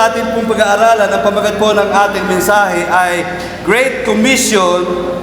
ating pong pag-aaralan, ang pamagat po ng ating mensahe ay Great Commission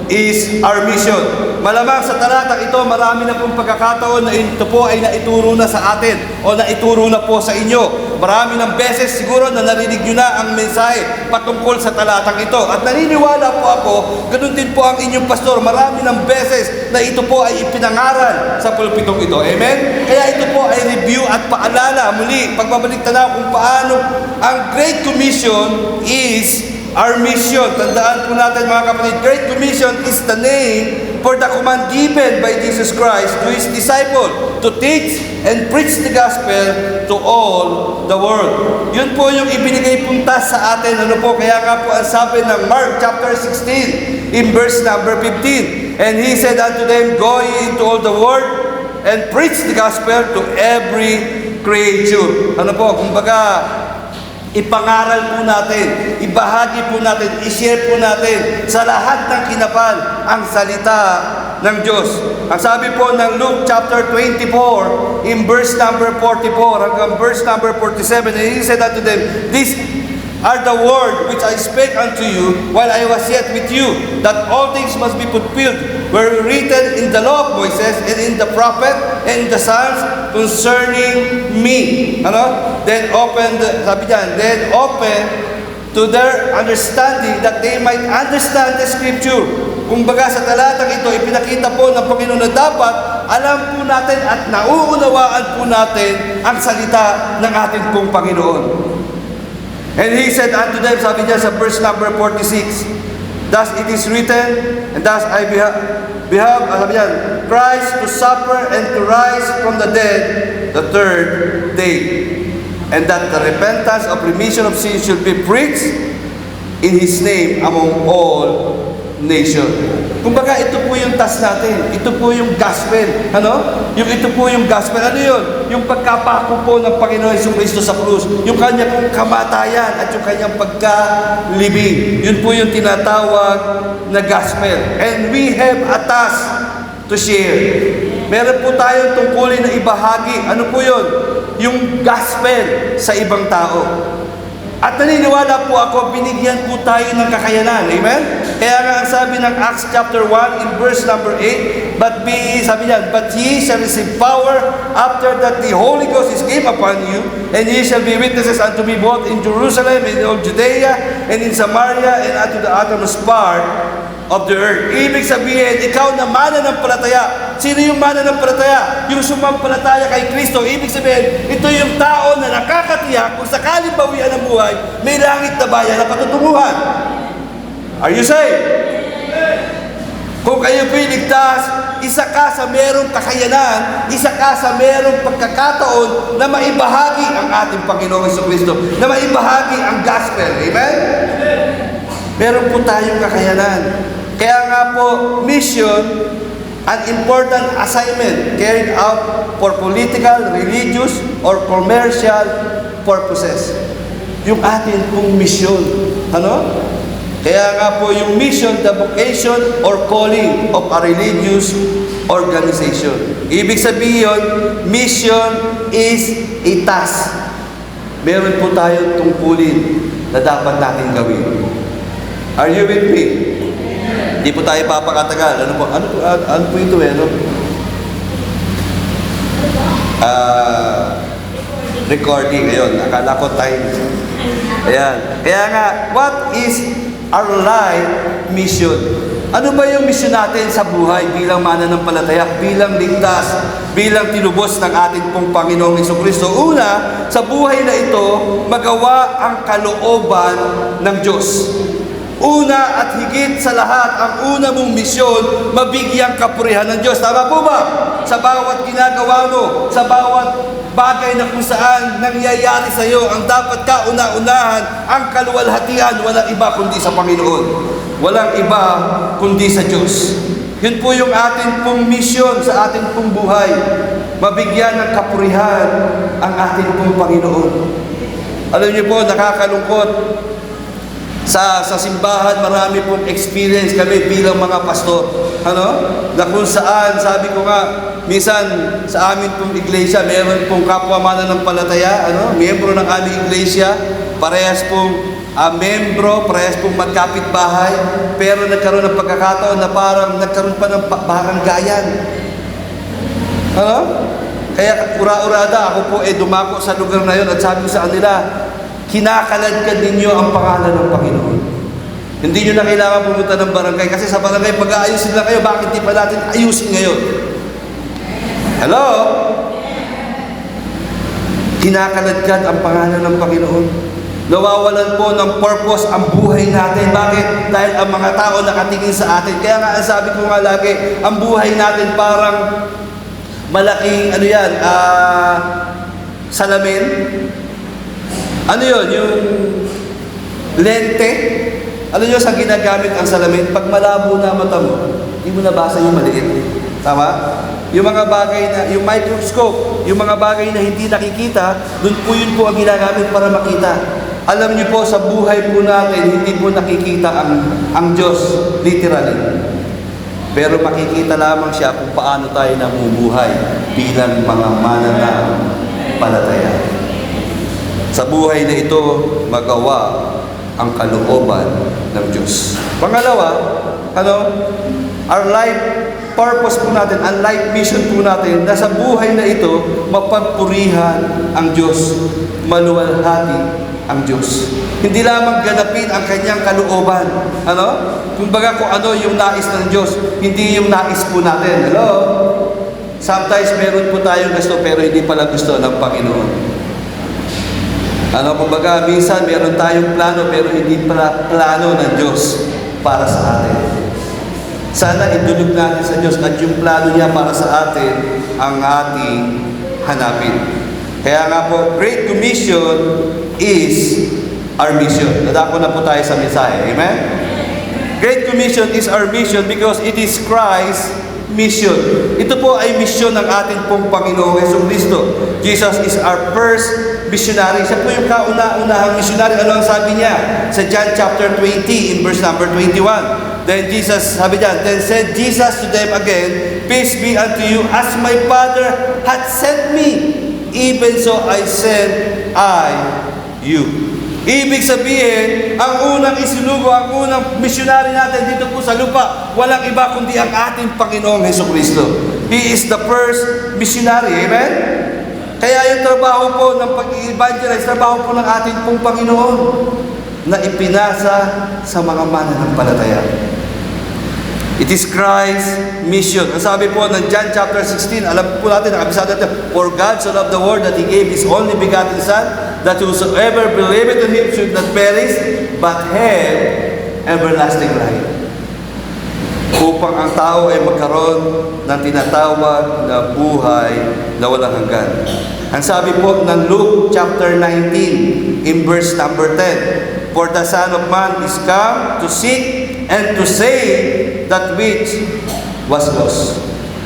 is our mission. Malamang sa talatang ito, marami na pong pagkakataon na ito po ay naituro na sa atin o naituro na po sa inyo. Marami ng beses siguro na narinig nyo na ang mensahe patungkol sa talatang ito. At naniniwala po ako, ganun din po ang inyong pastor. Marami ng beses na ito po ay ipinangaral sa pulpitong ito. Amen? Kaya ito po ay review at paalala. Muli, pagbabalik tanaw kung paano ang Great Commission is our mission. Tandaan po natin mga kapatid, Great Commission is the name for the command given by Jesus Christ to His disciple to teach and preach the gospel to all the world. Yun po yung ibinigay pong task sa atin. Ano po? Kaya nga po ang sabi ng Mark chapter 16 in verse number 15. And He said unto them, Go ye into all the world and preach the gospel to every creature. Ano po? Kumbaga, ipangaral po natin, ibahagi po natin, ishare po natin sa lahat ng kinapal ang salita ng Diyos. Ang sabi po ng Luke chapter 24 in verse number 44 hanggang verse number 47, and He said unto them, These are the word which I spake unto you while I was yet with you, that all things must be fulfilled, were written in the law of Moses and in the prophet and in the Psalms concerning me. Ano? Then open to their understanding that they might understand the scripture. Kumbaga sa talatang ito, ipinakita po ng Panginoon na dapat alam po natin at nauunawaan po natin ang salita ng ating pong Panginoon. And He said unto them, sabi niya sa verse number 46, Thus it is written, and thus I behave, sabi niya, Christ to suffer and to rise from the dead the third day. And that the repentance of remission of sins should be preached in His name among all nations. Kumbaga, ito po yung task natin. Ito po yung gospel. Ano? Ito po yung gospel. Ano yun? Yung pagkapako po ng Panginoon Jesucristo sa krus. Yung kanya pong kamatayan at yung kanyang pagkalibing. Yun po yung tinatawag na gospel. And we have a task to share. Meron po tayong tungkulin na ibahagi. Ano po yun? Yung gospel sa ibang tao. At naniniwala po ako, binigyan po tayo ng kakayanan. Amen? Kaya nga ang sabi ng Acts chapter 1 in verse number 8, But ye shall receive power after that the Holy Ghost is came upon you, and ye shall be witnesses unto me both in Jerusalem and in all Judea and in Samaria and unto the uttermost part of the earth. Ibig sabihin, ikaw na mananampalataya. Sino yung mananampalataya? Yung sumampalataya kay Kristo. Ibig sabihin, ito yung tao na nakakatiyak kung sakaling bawian ng buhay, may langit na bayan na patutunguhan. Are you saved? Kung kayo po'y ligtas, isa ka sa merong kakayanan, isa ka sa merong pagkakataon na maibahagi ang ating Panginoong Jesucristo, na maibahagi ang gospel. Amen? Meron po tayong kakayanan. Kaya nga po, mission, an important assignment carried out for political, religious, or commercial purposes. Yung atin pong mission. Ano? Kaya nga po yung mission, the vocation or calling of a religious organization. Ibig sabihin, mission is a task. Meron po tayong tungkulin na dapat natin gawin. Are you with me? Hindi po tayo papakatagal. Ano po ito eh? Recording. Ayun, akala ko time. Ayan. Kaya nga, what is our life mission? Ano ba yung mission natin sa buhay bilang mananampalataya, bilang ligtas, bilang tinubos ng ating pong Panginoong Jesucristo? Una, sa buhay na ito, magawa ang kalooban ng Diyos. Una at higit sa lahat, ang una mong misyon, mabigyang kapurihan ng Diyos. Tama po ba? Sa bawat ginagawa mo, sa bawat bagay na kung saan nangyayari sa iyo, ang dapat ka una-unahan, ang kaluwalhatian, walang iba kundi sa Panginoon. Walang iba kundi sa Diyos. Yun po yung ating pong misyon sa ating pong buhay. Mabigyan ng kapurihan ang ating pong Panginoon. Alam niyo po, nakakalungkot. Sa simbahan, marami pong experience kami bilang mga pastor. Na kung saan, sabi ko nga, minsan sa amin pong iglesia, meron pong kapwa mananampalataya, miyembro ng aming iglesia, parehas pong membro, parehas pong magkapit-bahay, pero nagkaroon ng pagkakataon na parang nagkaroon pa ng baranggayan. Ano? Kaya ura-urada, ako po dumako sa lugar na yun at sabi ko sa kanila, kinakaladkad ninyo ang pangalan ng Panginoon. Hindi nyo na kailangan pumunta ng barangay kasi sa barangay pag-aayusin lang kayo, bakit di pa natin ayusin ngayon? Hello? Kinakaladkad ang pangalan ng Panginoon. Nawawalan po ng purpose ang buhay natin. Bakit? Dahil ang mga tao nakatingin sa atin. Kaya nga, sabi ko nga lagi, ang buhay natin parang malaking, salamin. Ano yun? Yung lente. Ano yun sa ginagamit ang salamin? Pag malabo na mata mo, hindi mo nabasa yung maliit. Tama? Yung mga bagay na, yung microscope, yung mga bagay na hindi nakikita, dun po yun po ang ginagamit para makita. Alam niyo po, sa buhay po natin, hindi po nakikita ang Diyos, literally. Pero makikita lamang siya kung paano tayo namumuhay bilang mga mananampalataya. Sa buhay na ito, magawa ang kalooban ng Diyos. Pangalawa, our life purpose po natin, ang life mission po natin, na sa buhay na ito, mapagpurihan ang Diyos, maluwalhati ang Diyos. Hindi lamang ganapin ang kanyang kalooban. Kumbaga kung ano yung nais ng Diyos, hindi yung nais po natin. Hello? Sometimes meron po tayong gusto pero hindi pala gusto ng Panginoon. Kumbaga minsan meron tayong plano pero hindi pala plano ng Diyos para sa atin. Sana idulog natin sa Diyos at yung plano niya para sa atin ang ating hanapin. Kaya nga po, Great Commission is our mission. Nadako na po tayo sa mensahe. Amen? Great Commission is our mission because it is Christ's mission. Ito po ay mission ng ating pong Panginoong Jesucristo. Jesus is our first missionary. Siya po yung kauna-unahang missionary. Ano ang sabi niya? Sa John chapter 20 in verse number 21. Then Jesus, sabi niya, then said Jesus to them again, peace be unto you, as my Father hath sent me, even so I send you. Ibig sabihin, ang unang isinugo, ang unang missionary natin dito po sa lupa, walang iba kundi ang ating Panginoong Jesucristo. He is the first missionary. Amen? Kaya yung trabaho po ng pag-evangelize, trabaho po ng ating pong Panginoon na ipinasa sa mga mananampalataya. It is Christ's mission. Ang sabi po ng John chapter 16, alam po natin, nakabisado natin, for God so loved the world that He gave His only begotten Son, that whosoever believeth in Him should not perish, but have everlasting life. Upang ang tao ay magkaroon ng tinatawag na buhay na walang hanggan. Ang sabi po ng Luke chapter 19, in verse number 10, for the Son of Man is come to seek and to save that which was lost.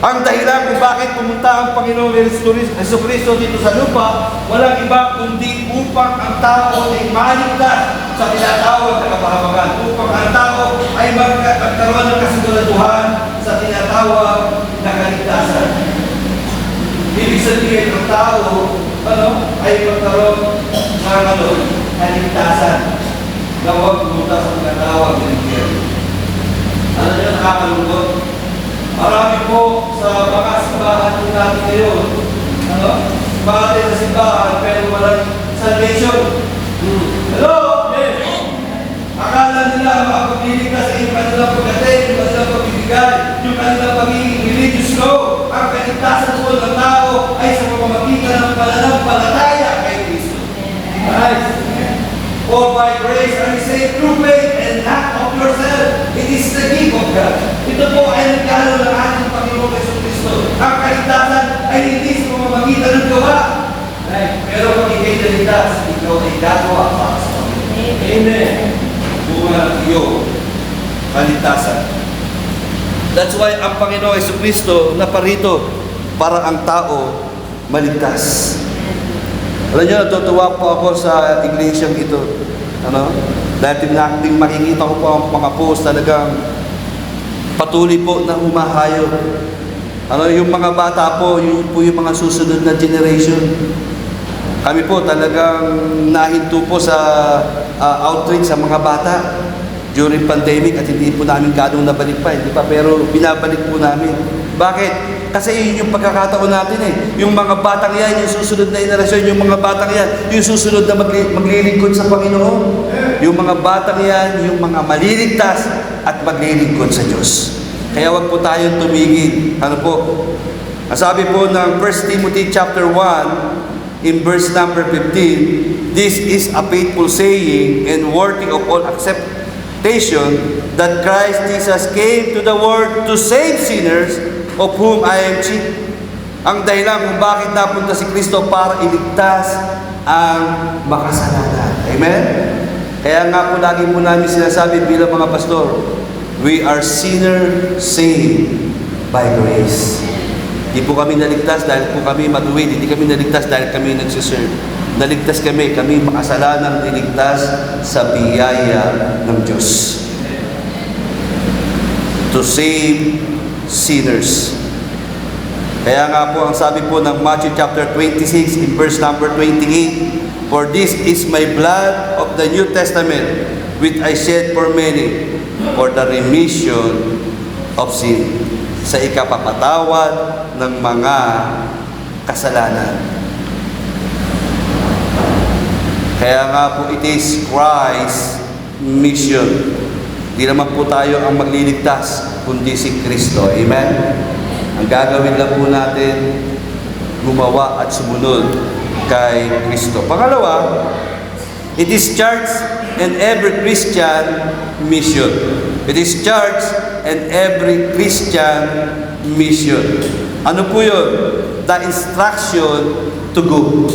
Ang dahilan kung bakit pumunta ang Panginoong Jesucristo dito sa lupa, walang iba kundi upang ang tao ay maligtas sa tinatawag na kapahamakan. Upang ang tao ay magkaroon ng kasiguraduhan sa tinatawag na kaligtasan. Ibig sabihin, ang tao ay magkaroon ng kaligtasan na huwag pumunta sa tinatawag na impyerno. Alam niyo, nakakalungkot. Marami po sa mga simbahan po natin ngayon, bakit sa simbahan pero walang salvation. Hello? Yes. Akala nila makapagpilikas sa yung kanilang pagkatay, yung kanilang pagbibigay, yung kanilang pagiging religious law. Ang kaligtasan po ng tao ay sa pamamagitan ng pananampalataya kay Kristo. Nice. For by grace are you saved through faith and not of yourself. It is the gift of God. Ito po ay regalo ng ating Panginoong Jesucristo. Ang kaligtasan ay hindi sa pamamagitan ng gawa. Pero pag ikay naligtas, ikaw ay gagawa para sa Panginoon. Amen. Bunga ng iyong kaligtasan. That's why ang Panginoong Jesucristo naparito para ang tao maligtas. Alam niyo, natutuwa po ako sa iglesyang ito. Dahil makikita ko po ang mga post talagang patuloy po na humahayo. Yung mga bata po, yun po yung mga susunod na generation. Kami po talagang nahinto po sa outreach sa mga bata during pandemic at hindi po namin ganong nabalik pa, hindi pa, pero binabalik po namin. Bakit? Kasi yun yung pagkakataon natin eh. Yung mga batang yan, yung susunod na henerasyon, yung mga batang yan, yung susunod na maglilingkod sa Panginoon. Yung mga batang yan, yung mga maliligtas at maglilingkod sa Diyos. Kaya wag po tayong tumigil. Ano po? Ang sabi po ng 1 Timothy chapter 1, in verse number 15, this is a faithful saying and worthy of all acceptation that Christ Jesus came to the world to save sinners, of whom I am chief. Ang dahilan kung bakit napunta si Kristo para iligtas ang makasalanan. Amen? Kaya nga po lagi po namin sinasabi bilang mga pastor, we are sinner saved by grace. Hindi po kami naligtas dahil po kami matuwid. Hindi kami naligtas dahil kami nagsiserve. Naligtas kami makasalanang niligtas sa biyaya ng Diyos. To save sinners. Kaya nga po ang sabi po ng Matthew chapter 26 in verse number 28, for this is my blood of the New Testament, which I shed for many, for the remission of sin. Sa ikapapatawad ng mga kasalanan. Kaya nga po, it is Christ's mission. Di naman po tayo ang magliligtas, kundi si Kristo. Amen? Ang gagawin lang po natin, gumawa at sumunod kay Kristo. Pangalawa, it is church and every Christian mission. It is church and every Christian mission. Ano po yun? The instruction to go.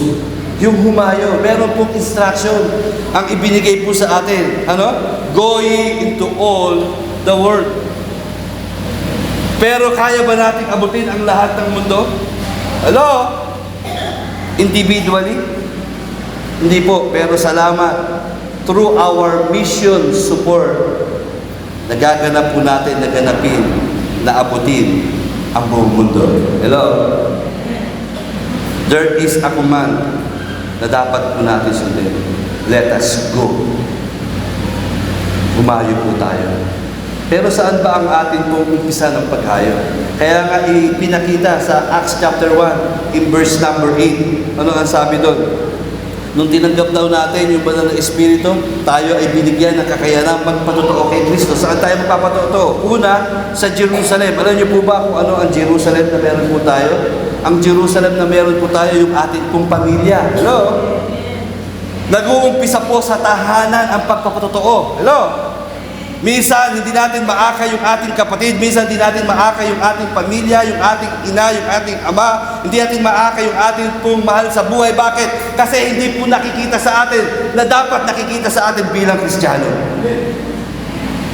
Yung humayo, meron pong instruction ang ibinigay po sa atin. Ano? Going into all the world. Pero kaya ba natin abutin ang lahat ng mundo? Hello? Individually? Hindi po, pero salamat. Through our mission support, nagaganap po natin, naganapin, naabutin ang buong mundo. Hello? There is a command na dapat po natin sundin. Let us go. Humayo po tayo. Pero saan ba ang atin pong umpisa ng paghayo? Kaya nga ipinakita sa Acts chapter 1 in verse number 8. Ano ang sabi doon? Nung tinanggap daw natin yung banal na Espiritu, tayo ay binigyan ng kakayanang magpatotoo kay Kristo. Saan tayo magpapatotoo? Una, sa Jerusalem. Alam niyo po ba kung ano ang Jerusalem na meron po tayo? Ang Jerusalem na meron po tayo, yung ating pong pamilya. Hello? Nag-uumpisa po sa tahanan ang pagpapatotoo. Hello? Minsan, hindi natin maaka yung ating kapatid. Minsan, hindi natin maaka yung ating pamilya, yung ating ina, yung ating ama. Hindi natin maaka yung ating pong mahal sa buhay. Bakit? Kasi hindi po nakikita sa atin na dapat nakikita sa atin bilang Kristiyano.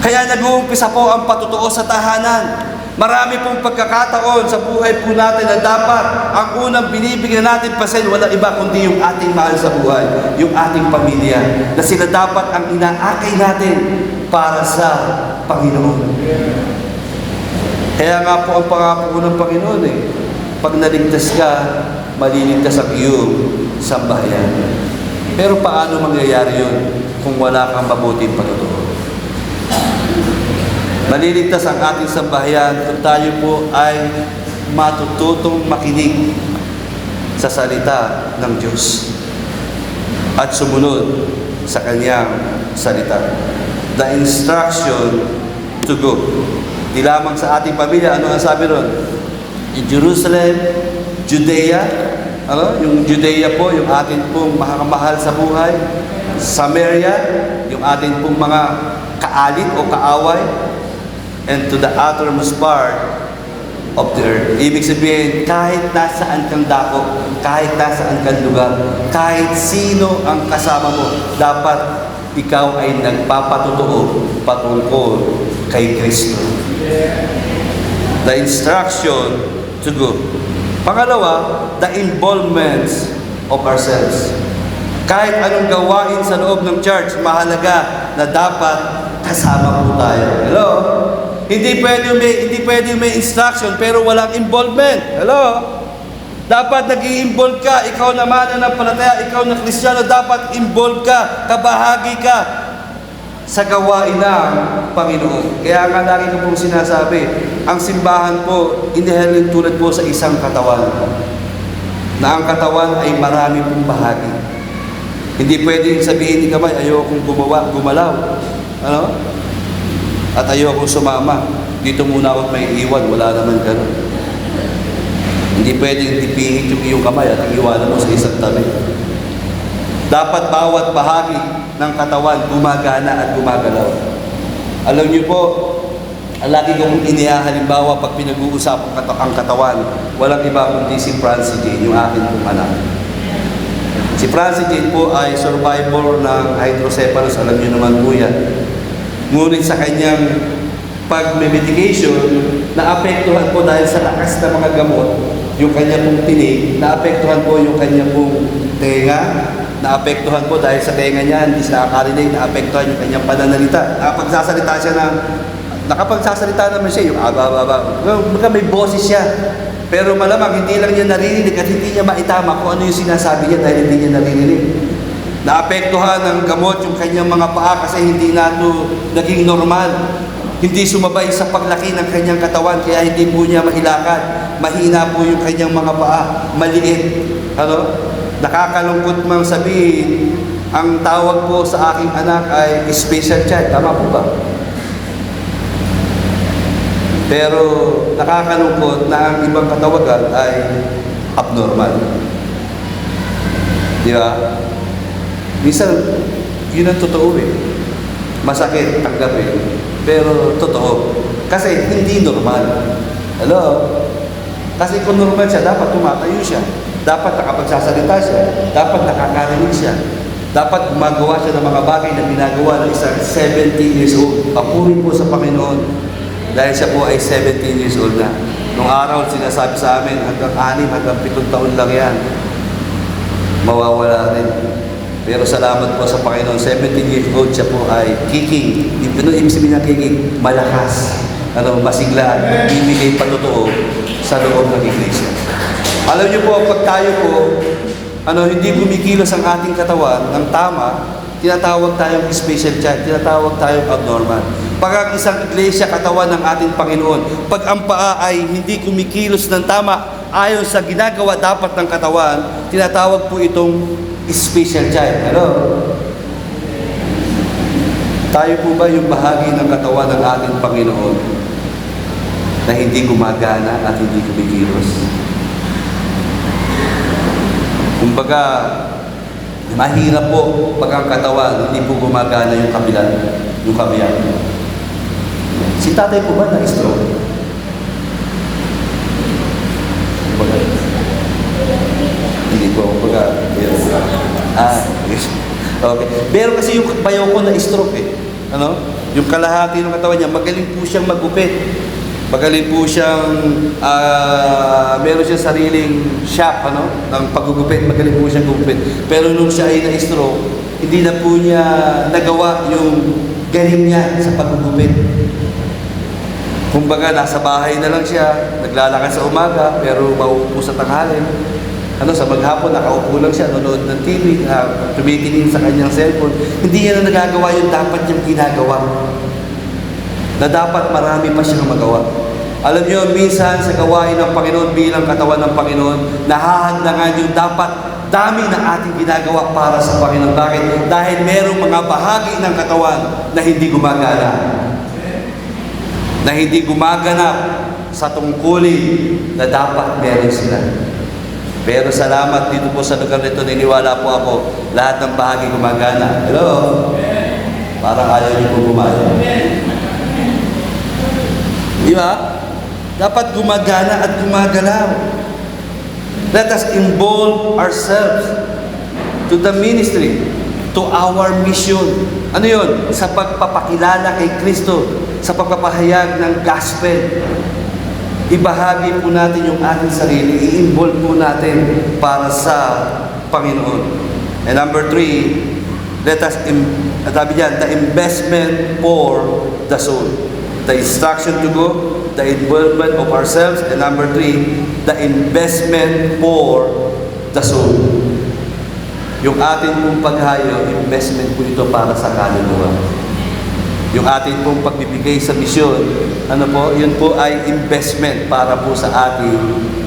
Kaya nag-uumpisa po ang patutuo sa tahanan. Marami pong pagkakataon sa buhay po natin na dapat ang unang binibigyan natin pasin, wala iba kundi yung ating mahal sa buhay, yung ating pamilya, na sila dapat ang inaakay natin para sa Panginoon. Kaya nga po ang pangako ng Panginoon pag naligtas ka, maliligtas ang iyong sambahayan. Pero paano mangyayari yun kung wala kang mabuting patutuo? Maliligtas ang ating sambahayan kung tayo po ay matututong makinig sa salita ng Diyos at sumunod sa Kanyang salita. The instruction to go. Di lamang sa ating pamilya, ano ang sabi ron? In Jerusalem, Judea, yung Judea po, yung ating pong mahal sa buhay. Samaria, yung ating pong mga kaalit o kaaway. And to the uttermost part of the earth. Ibig sabihin, kahit nasaan kang dako, kahit nasaan kang lugar, kahit sino ang kasama mo, dapat ikaw ay nagpapatutuo patungkol kay Kristo. The instruction to go. Pangalawa, the involvement of ourselves. Kahit anong gawain sa loob ng church, mahalaga na dapat kasama po tayo. Hello? Hindi pwede may instruction pero walang involvement. Hello? Dapat nag-i-involve ka, ikaw na mananampalataya, ikaw na Kristiyano, dapat involve ka, kabahagi ka sa gawain ng Panginoon. Kaya nga lagi ko pong sinasabi, ang simbahan po, inihalin tulad po sa isang katawan. Na ang katawan ay marami pong bahagi. Hindi pwedeng sabihin ni kamay, ayokong gumalaw. Ano? At ayokong sumama. Dito muna ako may iwan, wala naman ganun. Hindi pwedeng ipihit yung iyong kamay at iwanan mo sa isang tabi. Dapat bawat bahagi ng katawan gumagana at gumagalaw. Alam niyo po, lagi kong inihahalimbawa pag pinag-uusapan ang katawan, walang iba kundi si Francie Jane, yung akin pong anak. Si Francie Jane po ay survivor ng hydrocephalus, alam niyo naman po yan. Ngunit sa kanyang pag-medication, naapektuhan po dahil sa lakas ng mga gamot, yung kanya pong tinig, naapektuhan po yung kanya pong tenga, naapektuhan po dahil sa tenga niya, hindi siya nakakarinig, naapektuhan yung kanyang pananalita. Nakapagsasalita naman siya, yung baka may boses siya. Pero malamang hindi lang niya naririnig at hindi niya maitama kung ano yung sinasabi niya dahil hindi niya naririnig. Naapektuhan ng gamot yung kanyang mga paa kasi hindi na ito naging normal. Hindi sumabay sa paglaki ng kanyang katawan, kaya hindi po niya mailakad. Mahina po yung kanyang mga paa, maliit. Ano? Nakakalungkot mang sabihin, ang tawag po sa aking anak ay special child. Tama po ba? Pero nakakalungkot na ang ibang katawagan ay abnormal. Di ba? Minsan, yun ang totoo eh. Masakit tanggapin. Pero totoo. Kasi hindi normal. Hello? Kasi kung normal siya, dapat tumatayo siya. Dapat nakapagsasalita siya. Dapat nakakarinig siya. Dapat gumagawa siya ng mga bagay na ginagawa ng isang 17 years old. Papuri po sa Panginoon dahil siya po ay 17 years old na. Nung araw, sinasabi sa amin, hanggang 6, hanggang 7 taon lang yan. Mawawala rin. Pero salamat po sa Panginoon, 17 years old siya po ay kicking. Ano ibig sabihin ng kicking? Malakas. Masigla. Bibigay patotoo sa loob ng iglesia. Alam niyo po, pag tayo po, hindi kumikilos ang ating katawan ng tama, tinatawag tayong special child, tinatawag tayong abnormal. Pag ang isang iglesia, katawan ng ating Panginoon, pag ang paa ay hindi kumikilos ng tama, ayon sa ginagawa dapat ng katawan, tinatawag po itong special child. Ano? Tayo po ba yung bahagi ng katawan ng ating Panginoon na hindi gumagana at hindi kumikilos? Kumbaga, mahirap po pag ang katawan hindi po gumagana yung kabilang. Si tatay po ba na-stroke? Kumbaga, hindi po, kumbaga, yes. Yes. Okay. Pero kasi yung bayaw ko na-stroke eh. Yung kalahati ng katawan niya, magaling po siyang magupit. Magaling po siyang, meron siyang sariling shop, ng paggugupit. Magaling po siyang gupit. Pero nung siya ay na-stroke, hindi na po niya nagawa yung galing niya sa paggugupit. Kumbaga, nasa bahay na lang siya, naglalakad sa umaga, pero mauupo sa tanghali. Sa maghapon, nakaupo lang siya, nanonood ng TV, tumitingin sa kanyang cellphone. Hindi niya na nagagawa yung dapat niyang ginagawa. Na dapat marami pa siyang magawa. Alam niyo, minsan sa gawain ng Panginoon bilang katawan ng Panginoon, nahahadlangan yung dapat dami na ating ginagawa para sa Panginoon. Bakit? Dahil merong mga bahagi ng katawan na hindi gumagana. Na hindi gumaganap sa tungkulin na dapat meron sila. Pero salamat dito po sa lugar nito, niniwala po ako, lahat ng bahagi gumagana. Hello? Parang ayaw niyo po gumagana. Di ba? Dapat gumagana at gumagalaw. Let us involve ourselves to the ministry, to our mission. Ano yun? Sa pagpapakilala kay Kristo, sa pagpapahayag ng gospel. Ibahagi po natin yung ating sarili, i-involve po natin para sa Panginoon. And number 3, let us, sabi diyan, the investment for the soul. The instruction to go, the involvement of ourselves. And number 3, the investment for the soul. Yung atin pong paghayo, investment po ito para sa kaluluwa. Yung atin pong pagbibigay sa misyon, yun po ay investment para po sa atin,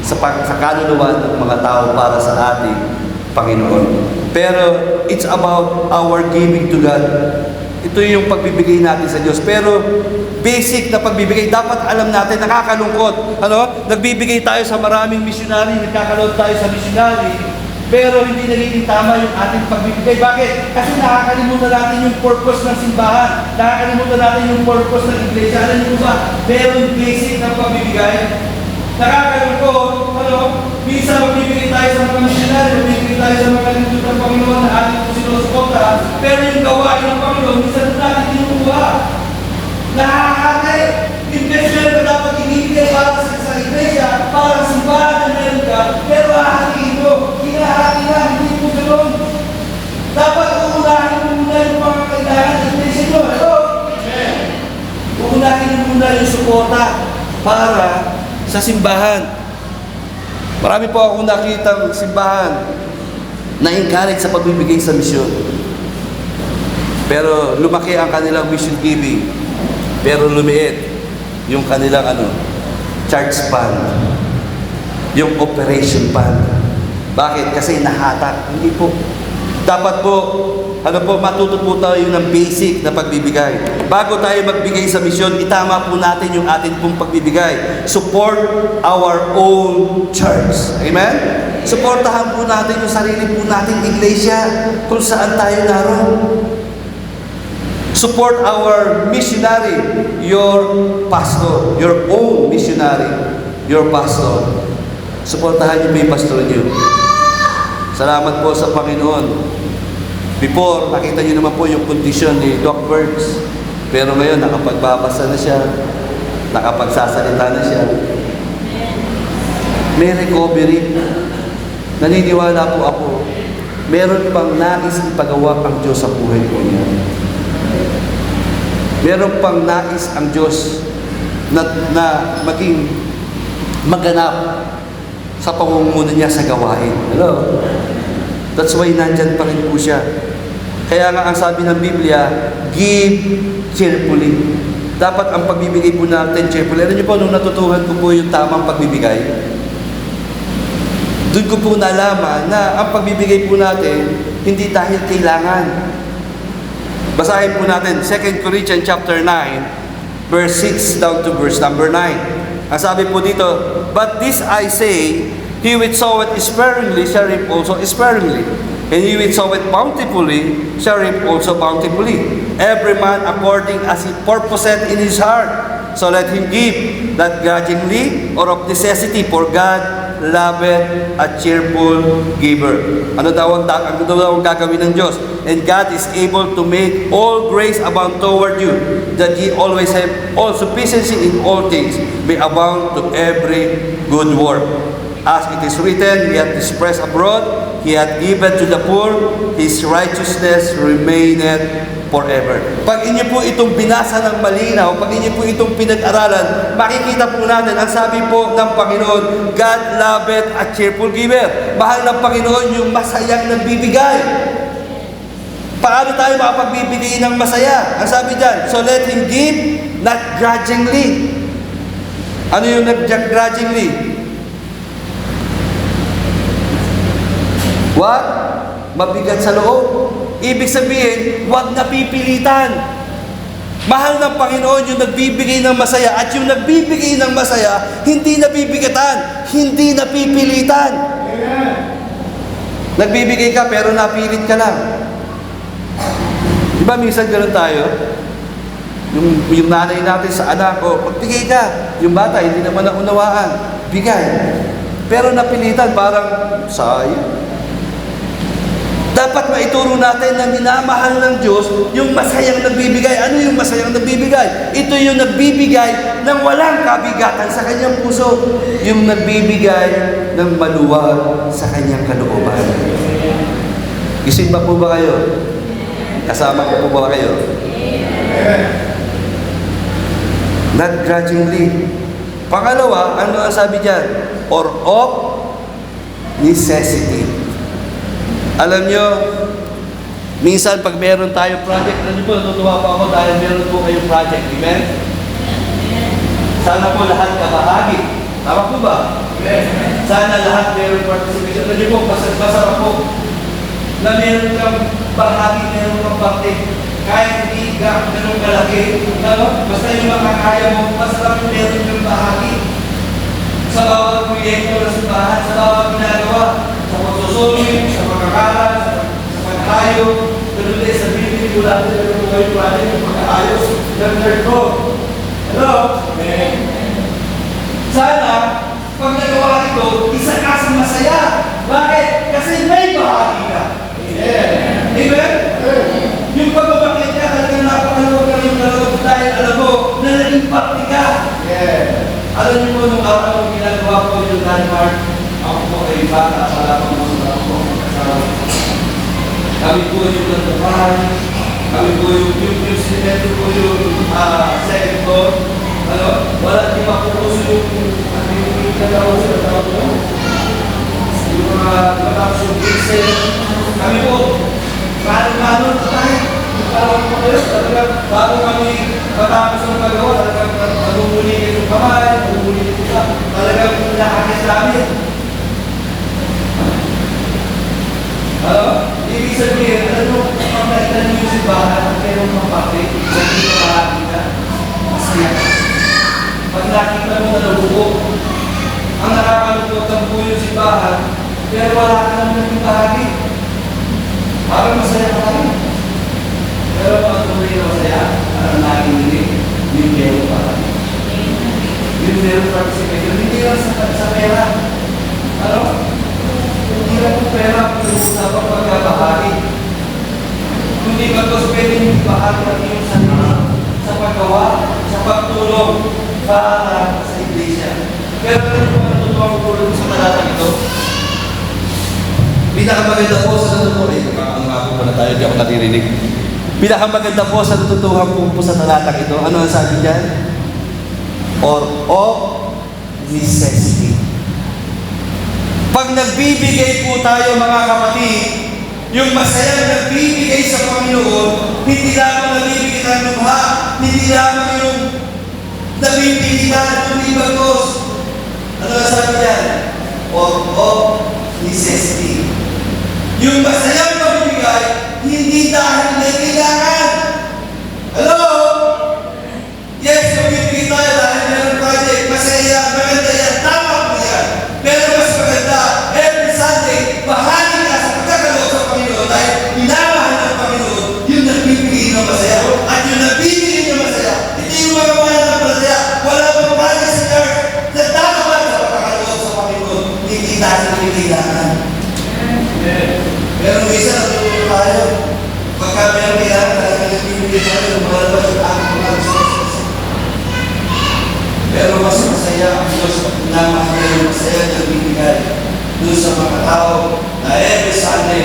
sa kaluluwa ng mga tao para sa ating Panginoon. Pero it's about our giving to God. Ito yung pagbibigay natin sa Diyos. Pero basic na pagbibigay, dapat alam natin, nakakalungkot. Nagbibigay tayo sa maraming missionary, nagkakalood tayo sa missionary, pero hindi nagiging tama yung ating pagbibigay. Bakit? Kasi nakakalimutan natin yung purpose ng simbahan. Nakakalimutan natin yung purpose ng iglesia. Alam niyo ba, meron basic na pagbibigay. Nakakalungkot, minsan magbibigay tayo sa mga missionary, magbibigay tayo sa mga lingkod ng Panginoon na ating po sinusuporta, pero yung gawain ng Panginoon, minsan natin kinukuha. Nakakatay, investment na dapat ibibigay para sa iglesia, para sa simbahan na meron ka, pero hahatiin mo, hinahati na, hindi mo ganoon. Dapat uunahin mo muna yung mga kailangan ng iglesia nyo. Uunahin mo muna yung suporta para sa simbahan. Marami po akong nakitang simbahan na encourage sa pagbibigay sa misyon. Pero lumaki ang kanilang mission giving. Pero lumiit yung kanilang church fund. Yung operation fund. Bakit? Kasi nahatak. Hindi po. Dapat po, matuto po tayo ng basic na pagbibigay. Bago tayo magbigay sa misyon, itama po natin yung atin pong pagbibigay. Support our own church. Amen? Supportahan po natin yung sarili po nating iglesia kung saan tayo naroon. Support our missionary, your pastor, your own missionary, your pastor. Supportahan niyo po yung pastor niyo. Salamat po sa Panginoon. Before, nakita niyo naman po yung kondisyon ni Doc Birds. Pero ngayon, nakapagbabasa na siya. Nakapagsasalita na siya. May recovery. Naniniwala po ako. Meron pang nais ipagawa ang Diyos sa buhay ko niya. Meron pang nais ang Diyos na maging maganap sa pangunguna niya sa gawain. Hello? That's why nandyan pa rin po siya. Kaya nga ang sabi ng Biblia, give cheerfully. Dapat ang pagbibigay po natin cheerfully. Alam niyo po, nung natutuhan ko po yung tamang pagbibigay, doon ko po nalaman na ang pagbibigay po natin, hindi dahil kailangan. Basahin po natin, 2 Corinthians chapter 9, verse 6 down to verse number 9. Ang sabi po dito, but this I say, he which soweth sparingly shall reap also sparingly, and he which soweth bountifully shall reap also bountifully. Every man according as he purposeth in his heart, so let him give, not grudgingly or of necessity, for God loveth a cheerful giver. Ano daw ang gagawin ng Diyos? And God is able to make all grace abound toward you, that ye always have all sufficiency in all things, may abound to every good work. As it is written, He hath dispersed abroad, He hath given to the poor, His righteousness remaineth forever. Pag inyo po itong binasa ng malinaw, pag inyo po itong pinag-aralan, makikita po natin, ang sabi po ng Panginoon, God loveth a cheerful giver. Mahal ng Panginoon yung masayang nagbibigay. Paano tayo makapagbibigay ng masaya? Ang sabi dyan, so let him give, not grudgingly. Ano yung grudgingly? What? Mabigat sa loob. Ibig sabihin, huwag napipilitan. Mahal ng Panginoon yung nagbibigay ng masaya, at yung nagbibigay ng masaya, hindi nabibigatan, hindi napipilitan. Amen. Nagbibigay ka pero napilit ka lang. Di ba minsan gano'n tayo? Yung nanay natin sa anak ko, magbigay ka. Yung bata, hindi naman naunawaan. Bigay. Pero napilitan, parang sayang. Dapat maituro natin na minamahal ng Diyos yung masayang nagbibigay. Ano yung masayang nagbibigay? Ito yung nagbibigay ng walang kabigatan sa kanyang puso. Yung nagbibigay ng maluwag sa kanyang kalooban. Gising ba po ba kayo? Kasama ko po ba kayo? Not grudgingly. Pangalawa, ano ang sabi dyan? Or of necessity. Alam nyo, minsan pag meron tayo project, alam nyo po, natutuwa pa ako dahil meron po kayong project. Amen? Sana po lahat kabahagi. Tama po ba? Sana lahat meron participation. Alam nyo po, masarap po na meron kang bahagi, meron kang parte. Kahit hindi ka ganun kalaki, basta yung makakaya mo, masarap yung meron kang bahagi. Sa bawat proyekto na simbahan, sa bawat ginagawa, sa pagsusulit, sa pagkakalat, sa pagkakayo, ganun din sa building, wala din yung kayo project, yung pagkakayos, yung third floor. Hello? Sana, pag nagawa ito, isa ka sa masaya. Bakit? Kasi may bahagi ka. Amen? Yung pagbabakit ka, talagang napakaluwag ka yung nalawag dahil alam mo na nag-impact ka. Alam niyo po, nung araw nung ginagawa ko yung landmark, ako po ay bata, wala pang mga ako magkasama. Kami po yung landapan, kami po yung sinetro po yung second floor. Wala, di pa po po yung kagawin sa tawag mo. Yung mga matapos yung pixel. Kami po, paano tayo? Bago kami matapos ng paggawa, talagang magugulitin yung kamay, magugulitin yung kamay, talagang nakakit namin. Ibig sabihin, pag nakita niyo yung simbahan, pero mapapit, hindi ka makakita, masaya. Pag nakita mo na nabuo, ang nakakalungkot ang buo yung simbahan, pero wala ka naman naging bahagi. Parang masaya ka rin. Pero pag tuloy na masaya, parang nakikinig, yung meron pa rin. Yung meron participation, hindi lang sa pera. Hindi lang yung pera, pinag-usapan pagkabahagi. Hindi ba ito pwede yung bahagi ng iyong sarili sa paggawa, sa pagtulong para sa iglesia. Pero ano po ang totoo ang tulong sa talatang ito? Pinakamaganda po sa natutuhan, ang mga po na tayo, di ako natirinig. Pinakamaganda po sa natutuhan po sa talatang ito, ano ang sabi dyan? Or of necessity. Pag nagbibigay po tayo mga kapatid, yung masayang nagbibigay sa Panginoon, hindi lamang nabibigay ng lumha, hindi lamang yung nabibigay ng libagos. Ano ang sabi dyan? Or of necessity. Yung masayang magbibigay, hindi dahil may kailangan. Hello? Yes, magbibigay tayo dahil meron project. Masaya, maganda yan. Tama po yan. Pero mas maganda, every Sunday, bahagi ka sa pagkakaloob sa Panginoon dahil minamahal ng Panginoon yung nagbibigay ng masaya. At yung nagbibigay ng masaya, hindi yung mga mahal ng masaya. Wala pang project sa church. Nagtataman sa pagkakaloob sa Panginoon. Hindi dahil may kailangan. Pero isa natulog tayo. Pagka meron kailangan, talagang nagbibigay tayo, lumalabas yung aking mga resources. Pero mas masaya ang Diyos pag pinamahal yung masaya na nagbibigay doon sa mga tao na every Sunday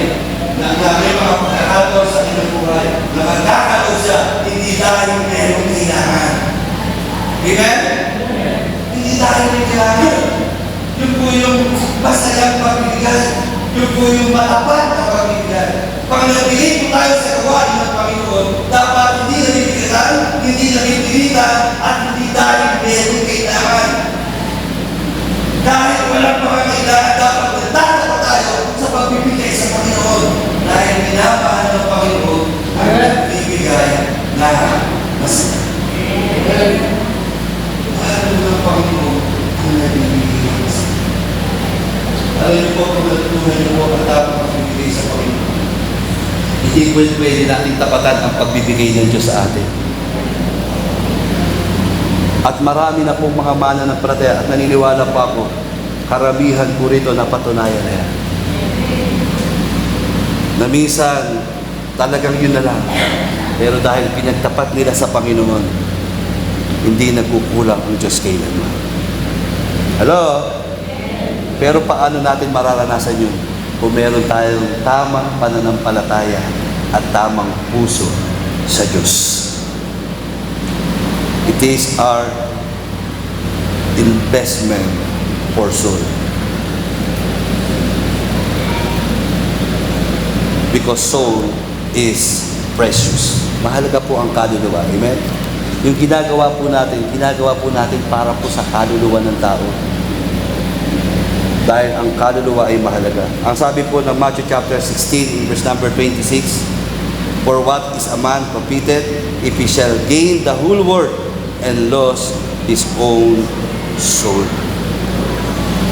na may mga pagkakataon sa kanyang buhay na magkakalob siya, hindi dahil meron kailangan. Amen? Hindi dahil may kailangan. Yun po yung masayang pagbibigay. Yun po yung matapat na pagbibigay. Pag nabigay po tayo sa gawain ng Panginoon, dapat hindi nabibigatan, hindi nabibigatan, at hindi dahil meron kailangan. Dahil walang mga kailangan, dapat nagtatapa tayo sa pagbibigay sa Panginoon. Dahil minamahal ng Panginoon ang nagbibigay na masaya. Mahal ng Panginoon ang nagbibigay na masaya. Alam niyo po, kung natutunan niyo po ang dapat pagbibigay sa Panginoon, hindi pwede natin tapatan ang pagbibigay ng Diyos sa atin. At marami na pong mga mananampalataya at naniniwala pa ako, karamihan po rito na patunayan na yan. Na minsan, talagang yun na lang. Pero dahil pinagtapat nila sa Panginoon, hindi nagkukulang ang Diyos kailanman. Hello? Pero paano natin mararanasan yun? Kung meron tayong tamang pananampalataya at tamang puso sa Diyos. It is our investment for soul. Because soul is precious. Mahalaga po ang kaluluwa. Amen? Yung ginagawa po natin para po sa kaluluwa ng tao. Dahil ang kaluluwa ay mahalaga. Ang sabi po ng Matthew chapter 16, verse number 26, "For what is a man profited if he shall gain the whole world and lose his own soul?"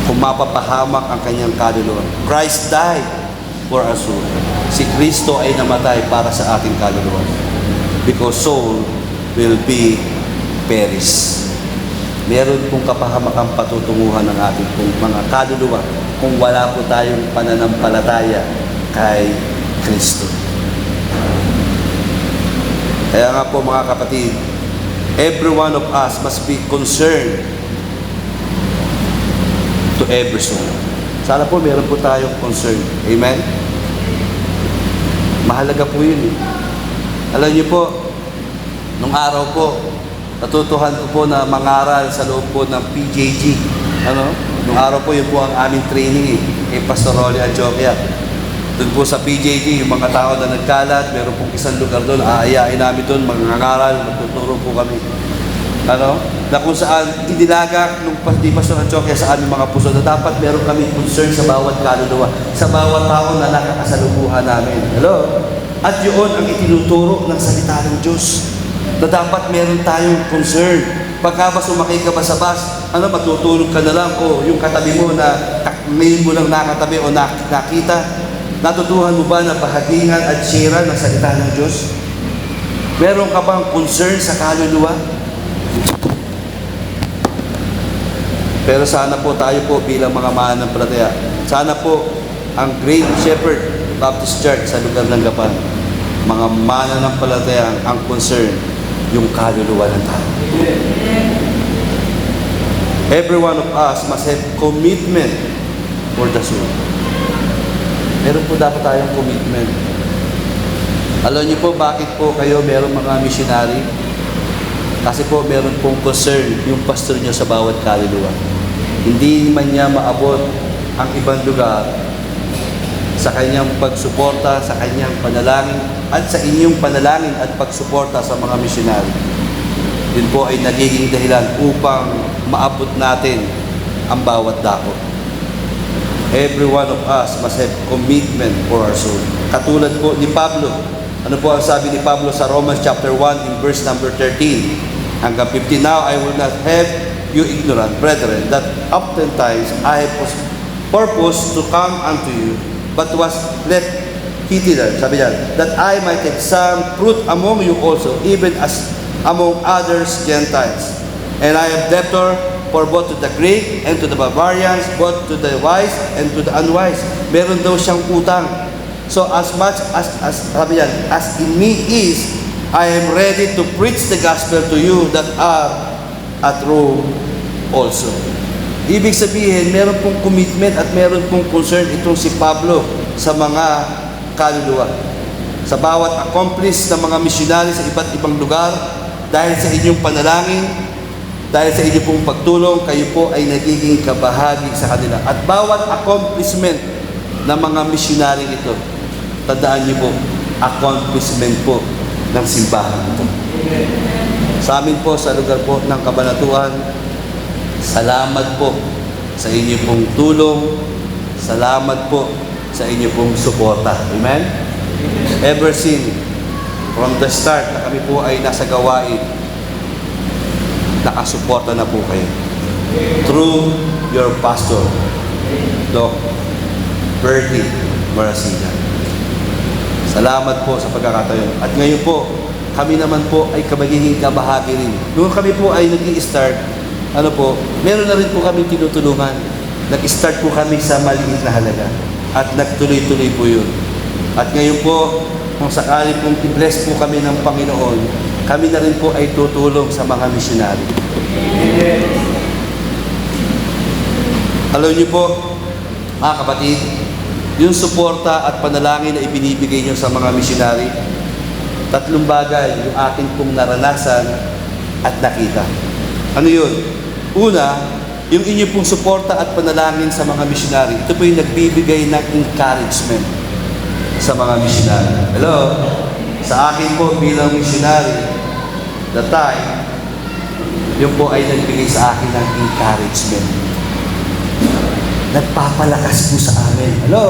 Kung mapapahamak ang kanyang kaluluwa. Christ died for our soul. Si Kristo ay namatay para sa ating kaluluwa. Because soul will be perish. Meron pong kapahamakang patutunguhan ng ating pong mga kaluluwa kung wala po tayong pananampalataya kay Kristo. Kaya nga po mga kapatid, every one of us must be concerned to every soul. Sana po meron po tayong concern. Amen? Mahalaga po yun. Alam niyo po, nung araw po, natutuhan ko po na mangaral sa loob po ng PJG. Nung araw po, yun po ang aming training kay Pastor Rolly Antioquia. Doon po sa PJG, yung mga tao na nagkalat, meron pong isang lugar doon, aayain namin doon, mangangaral, magtuturo po kami. Na kung saan inilaga nung Pastor Antioquia sa aming mga puso na dapat meron kami concern sa bawat kaluluwa, sa bawat tao na nakakasalubuhan namin. Hello? At yun ang itinuturo ng salita ng Diyos. Na dapat meron tayong concern. Pagka ba sumakay ka ba sa bus, matutulog ka na lang, o yung katabi mo na ngayon mo lang nakatabi o nakita, natutuhan mo ba na bahagingan at share ng salita ng Diyos? Meron ka bang concern sa kaluluwa? Pero sana po tayo po bilang mga mananampalataya, sana po ang Great Shepherd Baptist Church sa lugar ng Gapan, mga mananampalataya ang concern yung kaluluwa ng tao. Every one of us must have commitment for the soul. Meron po dapat tayong commitment. Alam niyo po bakit po kayo meron mga missionary? Kasi po meron pong concern yung pastor niyo sa bawat kaluluwa. Hindi man niya maabot ang ibang lugar sa kanyang pagsuporta, sa kanyang panalangin, at sa inyong panalangin at pagsuporta sa mga missionary. Yun po ay nagiging dahilan upang maabot natin ang bawat dako. Every one of us must have commitment for our soul. Katulad po ni Pablo. Ano po ang sabi ni Pablo sa Romans chapter 1 in verse number 13 hanggang 15? "Now I will not have you ignorant, brethren, that oftentimes I have purpose to come unto you, but was left hither," sabi niya, "that I might have some fruit among you also, even as among others Gentiles. And I am debtor for both to the Greek and to the barbarians, both to the wise and to the unwise." Meron daw siyang utang. So as much as sabi niya, "as in me is, I am ready to preach the gospel to you that are at Rome also." Ibig sabihin, meron pong commitment at meron pong concern itong si Pablo sa mga kaluluwa. Sa bawat accomplice ng mga missionary sa iba't ibang lugar, dahil sa inyong panalangin, dahil sa inyong pong pagtulong, kayo po ay nagiging kabahagi sa kanila. At bawat accomplishment ng mga missionary ito, tandaan niyo po, accomplishment po ng simbahan ito. Sa amin po, sa lugar po ng Kabanatuan, salamat po sa inyong pong tulong, salamat po sa inyong pong suporta. Amen? Ever since, from the start na kami po ay nasa gawain, nakasuporta na po kayo. Through your pastor, Doc Bertie Marasigan. Salamat po sa pagkakataon. At ngayon po, kami naman po ay magiging kabahagi rin. Nung kami po ay nag-i-start, meron na rin po kami tinutulungan. Nag-start po kami sa maliit na halaga. At nagtuloy-tuloy po yun. At ngayon po, kung sakali pong i-bless po kami ng Panginoon, kami na rin po ay tutulong sa mga missionary. Alam niyo po, mga kapatid, yung suporta at panalangin na ibinibigay niyo sa mga missionary, tatlong bagay yung akin pong naranasan at nakita. Ano yun? Una, yung inyo pong suporta at panalangin sa mga missionary. Ito po yung nagbibigay ng encouragement sa mga missionary. Hello? Sa akin po bilang missionary, that time, yun po ay nagbigay sa akin ng encouragement. Nagpapalakas po sa amin. Hello?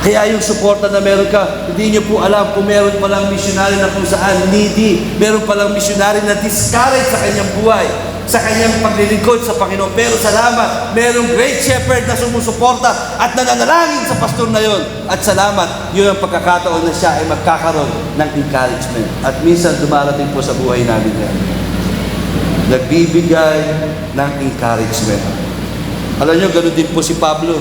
Kaya yung suporta na meron ka, hindi nyo po alam kung meron palang missionary na kung saan needy, meron palang missionary na discouraged sa kanyang buhay, sa kanyang paglilingkod sa Panginoon. Pero salamat, merong great shepherd na sumusuporta at nananalangin sa pastor na yon. At salamat, yun ang pagkakataon na siya ay magkakaroon ng encouragement. At minsan dumarating po sa buhay namin yan. Nagbibigay ng encouragement. Alam nyo, ganun din po si Pablo.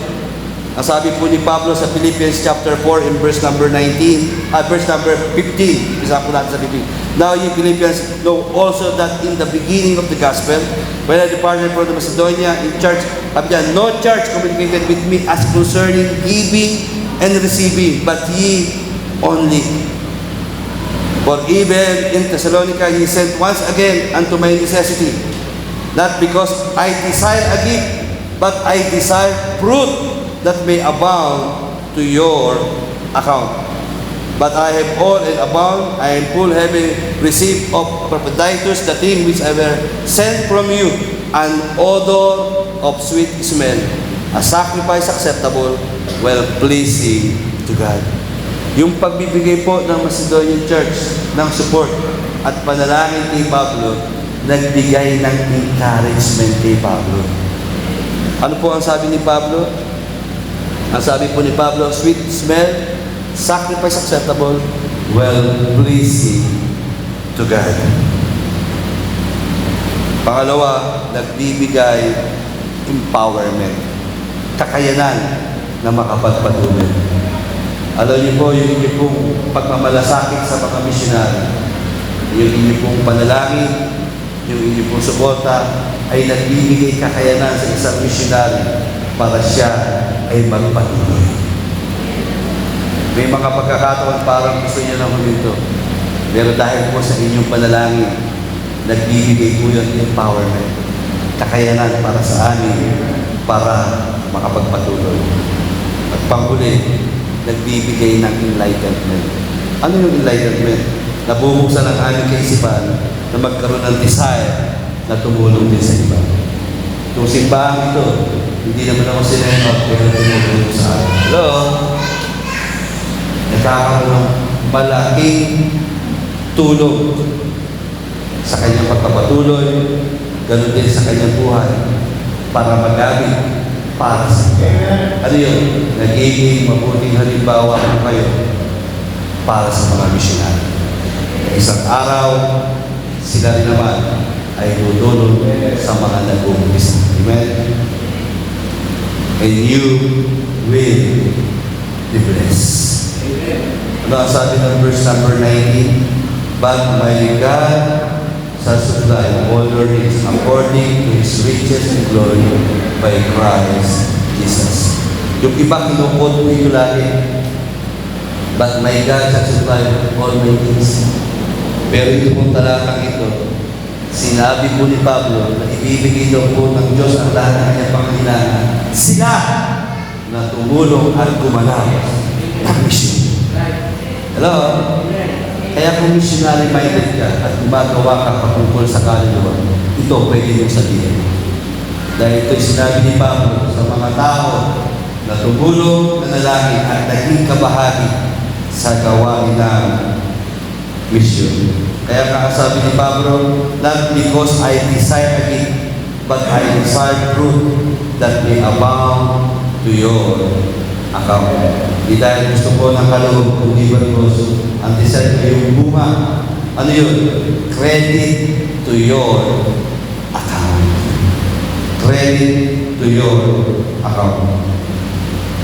Ang sabi po ni Pablo sa Philippians chapter 4 in verse number 19, verse number 15. Isa po natin sa 15. Now ye Philippians know also that in the beginning of the gospel, when I departed from the Macedonia in church, no church communicated with me as concerning giving and receiving, but ye only. For even in Thessalonica ye sent once again unto my necessity, not because I desire a gift, but I desire fruit that may abound to your account. But I have all and abound, I am full, having received of Epaphroditus the thing which I were sent from you, an odor of sweet smell, a sacrifice acceptable, well pleasing to God. Yung pagbibigay po ng Macedonian Church ng support at panalangin kay Pablo, nagbigay ng encouragement kay Pablo. Ano po ang sabi ni Pablo? Ang sabi po ni Pablo, sweet smell, sacrifice acceptable, well-pleasing to God. Pangalawa, nagbibigay empowerment, kakayanan na makapagpatuloy. Alam niyo po, yung inyo pong pagmamalasakit sa mga missionary, yung inyo pong panalangin, yung inyo pong suporta, ay nagbibigay kakayanan sa isang missionary para siya ay magpatuloy. May mga pagkakataon parang gusto niya na huminto. Pero dahil po sa inyong panalangin, nagbibigay po yung empowerment, kakayanan para sa amin, para makapagpatuloy. At panghuli, nagbibigay ng enlightenment. Ano yung enlightenment? Nabubuksan ang aming kaisipan na magkaroon ng desire na tumulong din sa iba. Itong simbahan ito, hindi naman ako sinenot, pero tumulong sa akin. Hello? Nagkakaroon ng malaking tulong sa kanyang pagpapatuloy, ganoon din sa kanyang buhay, para magamit para sa kanya. Ano yun? Nagiging mabuting halimbawa po kayo para sa mga missionary. Isang araw, sila rin naman ay tutulong sa mga nag-uumpisa. Amen? And you will be blessed. Ano ang sabi ng verse number 19? But my God shall supply all your needs according to His riches and glory by Christ Jesus. Yung iba kinukot mo yung lagi. But my God shall supply all my needs. Pero ito pong talatang ito, sinabi po ni Pablo na ibibigay daw po ng Diyos ang lahat ng kanyang pangangailangan. Sila na tumulong at gumalaw ng mission. Hello? Kaya kung missionary-minded ka at gumagawa ka patungkol sa kaluluwa, ito pwede yung sabihin. Dahil ito'y sinabi ni Pablo sa mga tao na tumulong, nanalangin at naging kabahagi sa gawain ng mission. Kaya kakasabi ni Pablo, not because I desire a gift, but I desire fruit that may abound to your account. Di dahil gusto ko ng kaloob, kundi ba ang desire ko yung bunga. Ano yun? Credit to your account. Credit to your account.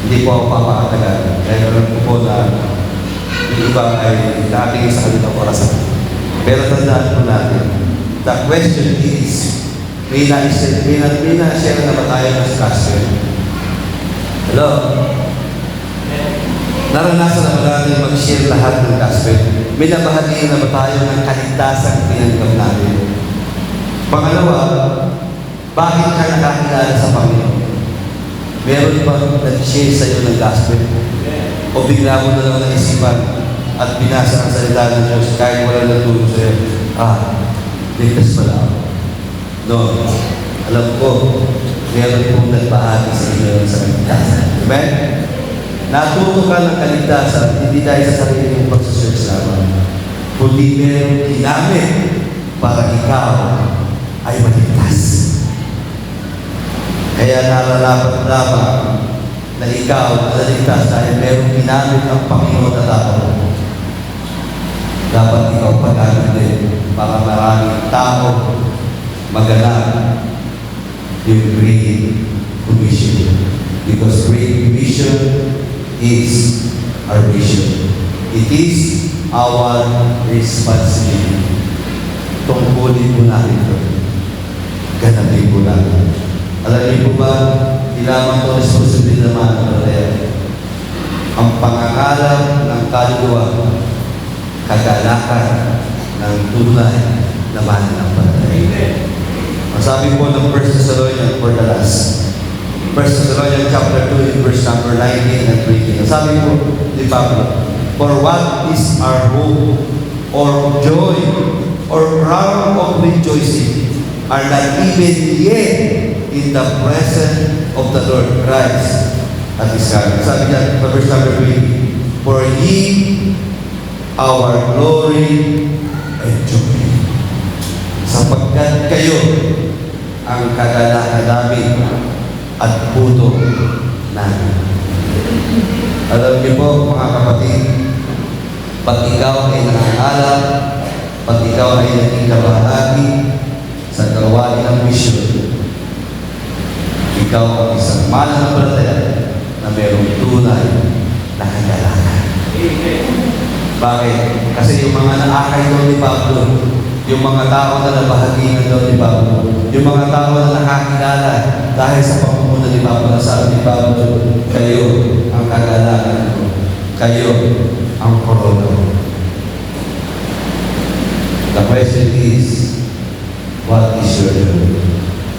Hindi po ako papakatagal. Kaya alam ko po na yung iba ay nakatingin sa kanilang orasan. Pero tandaan po natin, the question is, may na-share na ba tayo ng gospel? Hello? Naranasan na ba natin mag-share lahat ng gospel? May nabahagi na ba tayo ng kaligtasang pinanggap natin? Pangalawa, bakit ka nakakilala sa Panginoon? Meron ba nag-share sa iyo ng gospel? O bigla mo na lang naisipan at binasa ang salita ng Diyos kahit wala natulog sa iyo? Ligtas pala ako. No, alam ko, meron pong nagbahagi sa inyo sa kaligtasan. Amen? Natuto ka ng kaligtasan, hindi dahil sa sarili mong pagsasearch naman, kundi meron ginamit para ikaw ay maligtas. Kaya nararapat lamang na ikaw naligtas dahil meron ginamit ang Panginoon na tao. Dapat ikaw pag-amin din para maraming tao maganap yung Great Commission. Because Great Commission is our mission. It is our responsibility. Tungkulin po natin ito. Ganapin po natin. Alam niyo po ba, di lamang ito responsibility naman ng brother. Ang pangangalan ng kaluluwa, kagalakan ng tunay na mananampalataya. Ang sabi po ng 1 Thessalonians for the last. 1 Thessalonians chapter 2 in verse number 19 and 20. Ang sabi po ni Pablo, for what is our hope or joy or crown of rejoicing are not even yet in the presence of the Lord Christ at His coming. Sabi niya, verse number 20, for He our glory and joy. Sapagkat kayo ang kagalakan namin at puto namin. Alam niyo po, mga kapatid, pag ikaw ay nangangalap, pag ikaw ay naging kabahagi sa gawain ng misyon, ikaw ang isang mananampalataya na mayroong tunay na kagalakan. Bakit? Kasi yung mga naakay daw ni Pablo, yung mga tao na nabahaginan daw ni Pablo, yung mga tao na nakakilala dahil sa pamumuno ni Pablo, sabi ni Pablo, kayo ang kagalakan ko, kayo ang korona. The question is, what is your joy?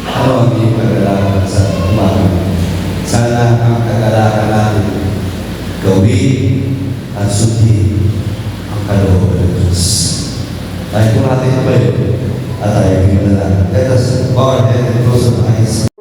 Ano ang iyong kagalakan sa umaga? Sana ang kagalakan natin gawin at sundin ang kalooban ng Diyos. Dahil kung natin ito at tayo, let us bow our head and close our eyes.